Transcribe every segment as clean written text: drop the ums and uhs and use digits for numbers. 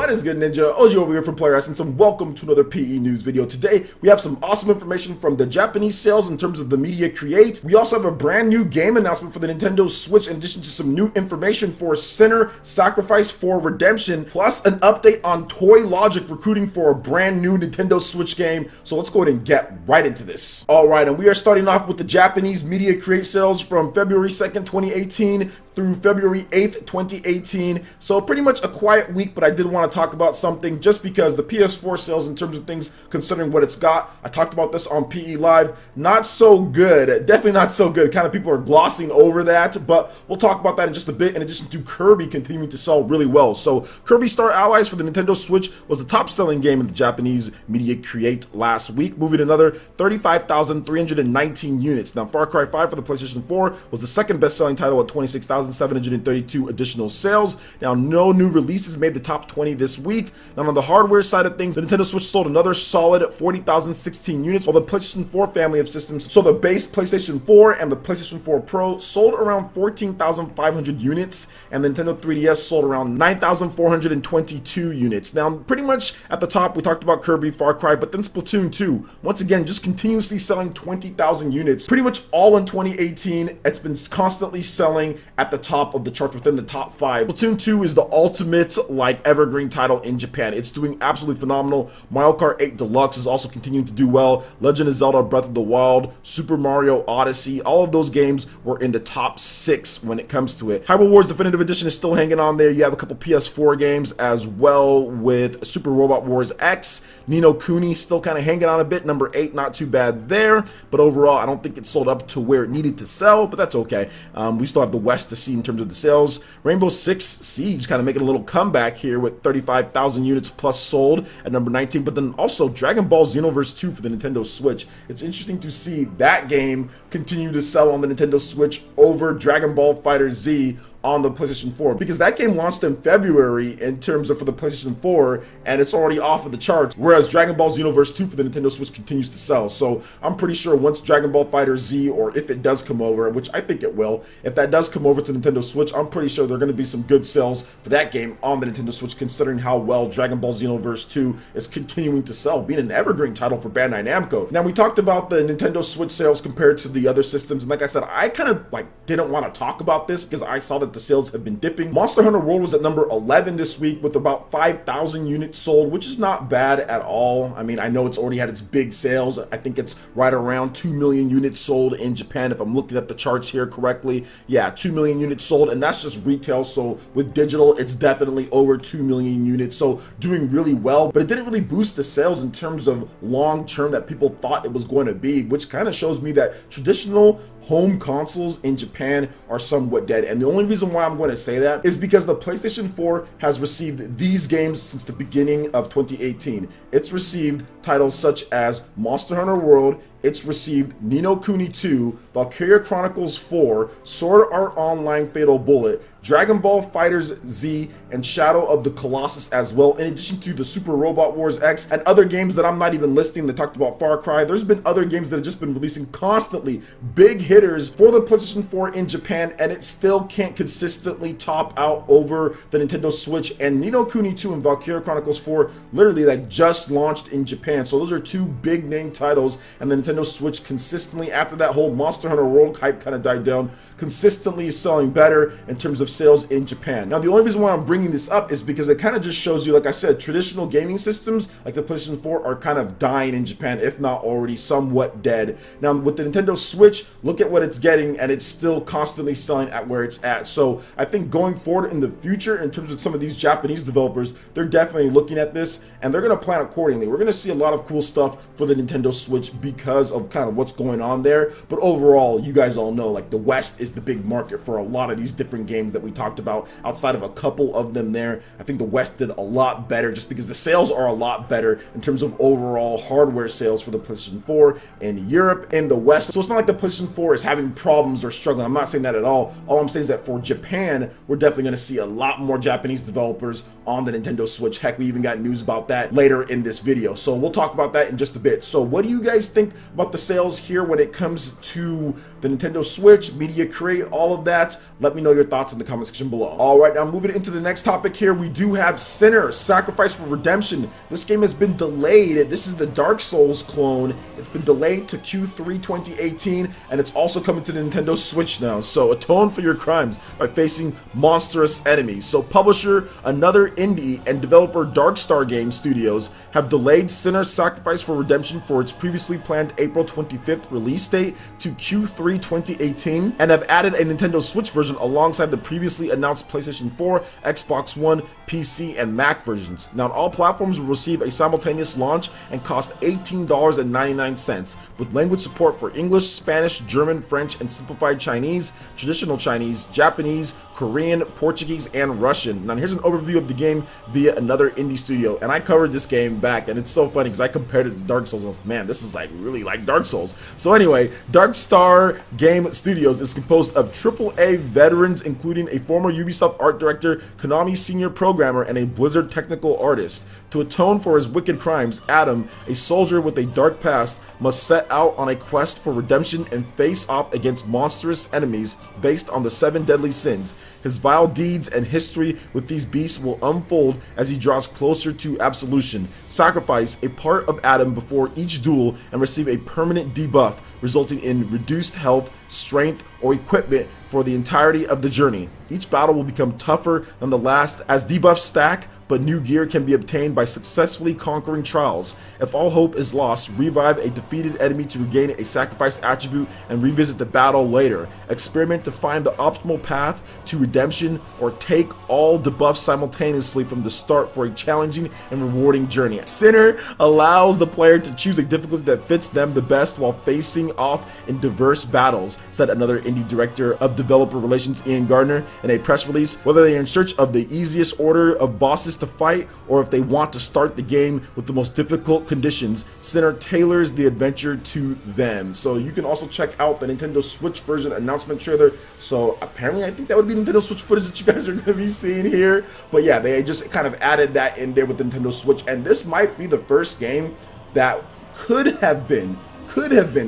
What is good, Ninja? Oji over here from Player Essence, and welcome to another PE News video. Today, we have some awesome information from the Japanese sales in terms of the media create. We also have a brand new game announcement for the Nintendo Switch, in addition to some new information for Sinner Sacrifice for Redemption, plus an update on Toylogic recruiting for a brand new Nintendo Switch game. So let's go ahead and get right into this. Alright, and we are starting off with the Japanese media create sales from February 2nd, 2018 through February 8th, 2018. So pretty much a quiet week, but I did want to talk about something just because the PS4 sales, in terms of things considering what it's got, I talked about this on PE Live, not so good, definitely not so good. Kind of people are glossing over that, but we'll talk about that in just a bit, in addition to Kirby continuing to sell really well. So Kirby Star Allies for the Nintendo Switch was the top selling game in the Japanese media create last week, moving another 35,319 units. Now Far Cry 5 for the PlayStation 4 was the second best selling title at 26,732 additional sales. Now no new releases made the top 20 this week. Now on the hardware side of things, the Nintendo Switch sold another solid 40,016 units, while the PlayStation 4 family of systems, so the base PlayStation 4 and the PlayStation 4 Pro, sold around 14,500 units, and the Nintendo 3DS sold around 9,422 units. Now pretty much at the top we talked about Kirby, Far Cry, but then Splatoon 2, once again just continuously selling 20,000 units, pretty much all in 2018. It's been constantly selling at the top of the charts, within the top 5. Splatoon 2 is the ultimate like evergreen title in Japan. It's doing absolutely phenomenal. Mario Kart 8 Deluxe is also continuing to do well. Legend of Zelda Breath of the Wild, Super Mario Odyssey, all of those games were in the top 6 when it comes to it. Hyrule Wars Definitive Edition is still hanging on there. You have a couple PS4 games as well, with Super Robot Wars X. Ni no Kuni still kind of hanging on a bit. Number 8, not too bad there, but overall I don't think it sold up to where it needed to sell, but that's okay. We still have the West to see in terms of the sales. Rainbow Six Siege kind of making a little comeback here with 35,000 units plus sold at number 19, but then also Dragon Ball Xenoverse 2 for the Nintendo Switch. It's interesting to see that game continue to sell on the Nintendo Switch over Dragon Ball FighterZ on the PlayStation 4, because that game launched in February in terms of for the PlayStation 4, and it's already off of the charts, whereas Dragon Ball Xenoverse 2 for the Nintendo Switch continues to sell. So I'm pretty sure once Dragon Ball FighterZ, or if it does come over, which I think it will, if that does come over to Nintendo Switch, I'm pretty sure there are going to be some good sales for that game on the Nintendo Switch, considering how well Dragon Ball Xenoverse 2 is continuing to sell, being an evergreen title for Bandai Namco. Now we talked about the Nintendo Switch sales compared to the other systems, and like I said, I kind of didn't want to talk about this because I saw that the sales have been dipping. Monster Hunter World was at number 11 this week with about 5,000 units sold, which is not bad at all. I mean, I know it's already had its big sales. I think it's right around 2 million units sold in Japan, if I'm looking at the charts here correctly. Yeah, 2 million units sold, and that's just retail. So with digital, it's definitely over 2 million units. So doing really well, but it didn't really boost the sales in terms of long term that people thought it was going to be, which kind of shows me that traditional home consoles in Japan are somewhat dead. And the only reason why I'm going to say that is because the PlayStation 4 has received these games since the beginning of 2018. It's received titles such as Monster Hunter World, it's received Ni no Kuni 2, Valkyria Chronicles 4, Sword Art Online Fatal Bullet, Dragon Ball FighterZ, and Shadow of the Colossus as well, in addition to the Super Robot Wars X and other games that I'm not even listing. They talked about Far Cry. There's been other games that have just been releasing constantly, big hitters for the PlayStation 4 in Japan, and it still can't consistently top out over the Nintendo Switch. And Ni no Kuni 2 and Valkyria Chronicles 4 literally just launched in Japan. So those are two big name titles, and the Nintendo Switch consistently, after that whole Monster Hunter World hype kind of died down, consistently selling better in terms of sales in Japan. Now the only reason why I'm bringing this up is because it kind of just shows you, like I said, traditional gaming systems like the PlayStation 4 are kind of dying in Japan, if not already somewhat dead. Now with the Nintendo Switch, look at what it's getting, and it's still constantly selling at where it's at. So I think going forward in the future, in terms of some of these Japanese developers, they're definitely looking at this and they're going to plan accordingly. We're going to see a lot of cool stuff for the Nintendo Switch because of kind of what's going on there. But overall, you guys all know, like, the West is the big market for a lot of these different games that we talked about. Outside of a couple of them there, I think the West did a lot better just because the sales are a lot better in terms of overall hardware sales for the PlayStation 4 in Europe and the West. So it's not like the PlayStation 4 is having problems or struggling. I'm not saying that at all. All I'm saying is that for Japan, we're definitely going to see a lot more Japanese developers on the Nintendo Switch. Heck, we even got news about that later in this video. So we'll talk about that in just a bit. So what do you guys think about the sales here when it comes to the Nintendo Switch, media crate, all of that. Let me know your thoughts in the comment section below. All right, now moving into the next topic here, we do have Sinner, Sacrifice for Redemption. This game has been delayed. This is the Dark Souls clone. It's been delayed to Q3 2018, and it's also coming to the Nintendo Switch now. So atone for your crimes by facing monstrous enemies. So publisher, another indie, and developer Darkstar Game Studios have delayed Sinner, Sacrifice for Redemption for its previously planned April 25th release date to Q3 2018, and have added a Nintendo Switch version alongside the previously announced PlayStation 4, Xbox One, PC, and Mac versions. Now, all platforms will receive a simultaneous launch and cost $18.99, with language support for English, Spanish, German, French, and simplified Chinese, traditional Chinese, Japanese, Korean, Portuguese, and Russian. Now, here's an overview of the game via another indie studio, and I covered this game back, and it's so funny because I compared it to Dark Souls, and I was like, man, this is like really like Dark Souls. So anyway, Darkstar Game Studios is composed of AAA veterans, including a former Ubisoft art director, Konami senior programmer, and a Blizzard technical artist. To atone for his wicked crimes, Adam, a soldier with a dark past, must set out on a quest for redemption and face off against monstrous enemies based on the 7 deadly sins. His vile deeds and history with these beasts will unfold as he draws closer to absolution. Sacrifice a part of Adam before each duel and receive a permanent debuff, resulting in reduced health, strength, or equipment for the entirety of the journey. Each battle will become tougher than the last as debuffs stack, but new gear can be obtained by successfully conquering trials. If all hope is lost, revive a defeated enemy to regain a sacrificed attribute and revisit the battle later. Experiment to find the optimal path to redemption, or take all debuffs simultaneously from the start for a challenging and rewarding journey. Sinner allows the player to choose a difficulty that fits them the best while facing off in diverse battles, said another indie director of developer relations, Ian Gardner, in a press release. Whether they are in search of the easiest order of bosses to fight, or if they want to start the game with the most difficult conditions, Sinner tailors the adventure to them. So you can also check out the Nintendo Switch version announcement trailer. So apparently I think that would be Nintendo Switch footage that you guys are going to be seeing here. But yeah, they just kind of added that in there with the Nintendo Switch, and this might be the first game that could have been,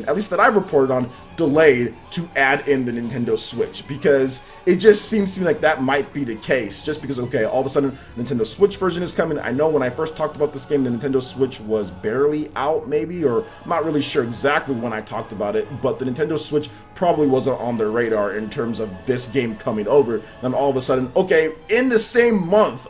at least that I've reported on, delayed to add in the Nintendo Switch, because it just seems to me like that might be the case, just because, okay, all of a sudden Nintendo Switch version is coming. I know when I first talked about this game, the Nintendo Switch was barely out, maybe, or I'm not really sure exactly when I talked about it, but the Nintendo Switch probably wasn't on their radar in terms of this game coming over. Then all of a sudden, okay, in the same month,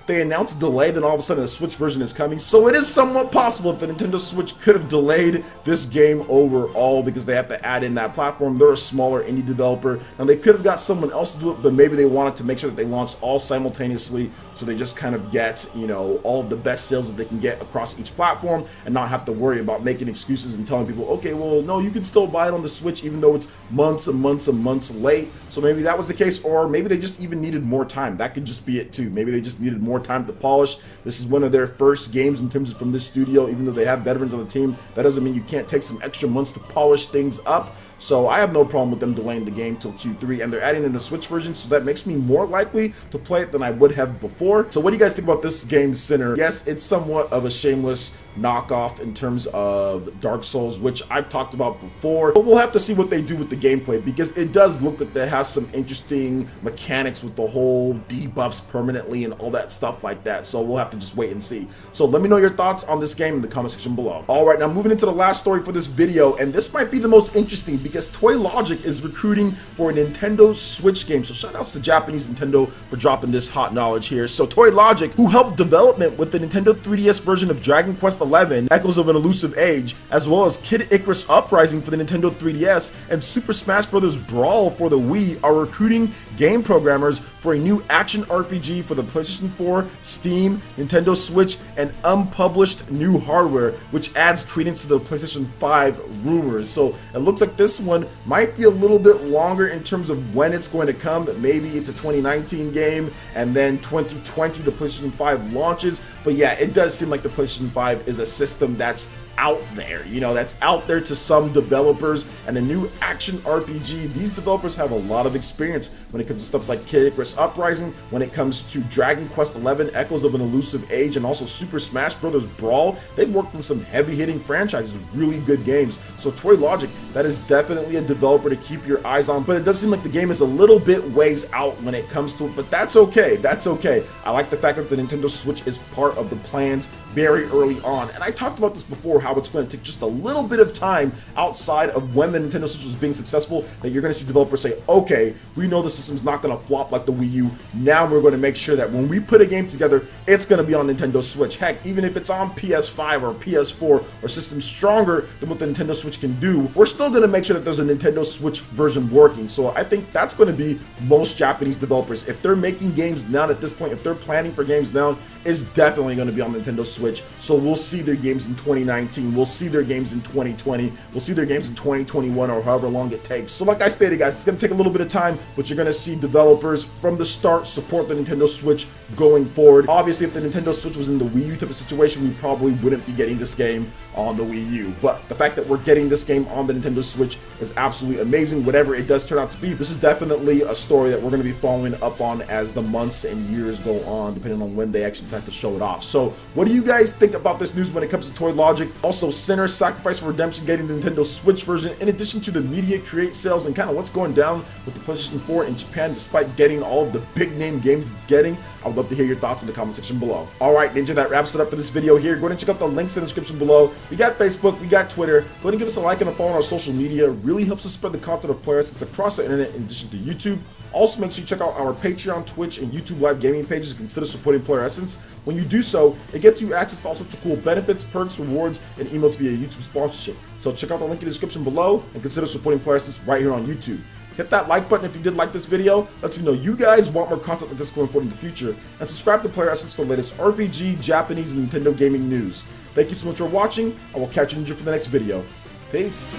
they announced a delay, then all of a sudden the Switch version is coming. So it is somewhat possible that the Nintendo Switch could have delayed this game overall, because they have to add in that platform. They're a smaller indie developer. Now, they could have got someone else to do it, but maybe they wanted to make sure that they launched all simultaneously, so they just kind of get, you know, all of the best sales that they can get across each platform, and not have to worry about making excuses and telling people, okay, well, no, you can still buy it on the Switch even though it's months and months and months late. So maybe that was the case, or maybe they just even needed more time. That could just be it too. Maybe they just needed more time to polish. This is one of their first games in terms of from this studio. Even though they have veterans on the team, that doesn't mean you can't take some extra months to polish things up. So I have no problem with them delaying the game till Q3, and they're adding in the Switch version, so that makes me more likely to play it than I would have before. So what do you guys think about this game, Sinner? Yes, it's somewhat of a shameless knockoff in terms of Dark Souls, which I've talked about before, but we'll have to see what they do with the gameplay, because it does look like it has some interesting mechanics with the whole debuffs permanently and all that stuff like that. So we'll have to just wait and see. So let me know your thoughts on this game in the comment section below. All right, now moving into the last story for this video, and this might be the most interesting because Toylogic is recruiting for a Nintendo Switch game. So shout outs to Japanese Nintendo for dropping this hot knowledge here. So Toylogic, who helped development with the Nintendo 3DS version of Dragon Quest XI, Echoes of an Elusive Age, as well as Kid Icarus Uprising for the Nintendo 3DS and Super Smash Bros. Brawl for the Wii, are recruiting game programmers for a new action RPG for the PlayStation 4, Steam, Nintendo Switch, and unpublished new hardware, which adds credence to the PlayStation 5 rumors. So it looks like this one might be a little bit longer in terms of when it's going to come. Maybe it's a 2019 game, and then 2020 the PlayStation 5 launches. But yeah, it does seem like the PlayStation 5 is a system that's out there, you know, that's out there to some developers. And a new action RPG, these developers have a lot of experience when it comes to stuff like Kid Icarus Uprising, when it comes to Dragon Quest XI, Echoes of an Elusive Age, and also Super Smash Bros. Brawl. They've worked on some heavy-hitting franchises, really good games. So Toylogic, that is definitely a developer to keep your eyes on, but it does seem like the game is a little bit ways out when it comes to it, but that's okay, that's okay. I like the fact that the Nintendo Switch is part of the plans very early on, and I talked about this before, how it's going to take just a little bit of time outside of when the Nintendo Switch was being successful, that you're going to see developers say, okay, we know the system's not going to flop like the Wii U, now we're going to make sure that when we put a game together, it's going to be on Nintendo Switch. Heck, even if it's on PS5 or PS4 or systems stronger than what the Nintendo Switch can do, we're still going to make sure that there's a Nintendo Switch version working. So I think that's going to be most Japanese developers. If they're making games now at this point, if they're planning for games now, is definitely going to be on Nintendo Switch. So we'll see their games in 2019, we'll see their games in 2020, we'll see their games in 2021, or however long it takes. So like I stated, guys, it's going to take a little bit of time, but you're going to see developers from the start support the Nintendo Switch going forward. Obviously, if the Nintendo Switch was in the Wii U type of situation, we probably wouldn't be getting this game on the Wii U. But the fact that we're getting this game on the Nintendo Switch is absolutely amazing. Whatever it does turn out to be, this is definitely a story that we're going to be following up on as the months and years go on, depending on when they actually decide to show it off. So what do you guys think about this news when it comes to Toylogic? Also, Sinner, Sacrifice for Redemption getting the Nintendo Switch version, in addition to the media create sales and kind of what's going down with the PlayStation 4 in Japan despite getting all of the big name games it's getting. I would love to hear your thoughts in the comment section below. Alright, Ninja, that wraps it up for this video here. Go ahead and check out the links in the description below. We got Facebook, we got Twitter. Go ahead and give us a like and a follow on our social media. It really helps us spread the content of Player Essence across the internet in addition to YouTube. Also, make sure you check out our Patreon, Twitch, and YouTube live gaming pages and consider supporting Player Essence. When you do so, it gets you access to all sorts of cool benefits, perks, rewards, and emotes via YouTube sponsorship. So check out the link in the description below and consider supporting Player Essence right here on YouTube. Hit that like button if you did like this video. Lets me know you guys want more content like this going forward in the future. And subscribe to Player Essence for the latest RPG, Japanese, and Nintendo gaming news. Thank you so much for watching. I will catch you for the next video. Peace.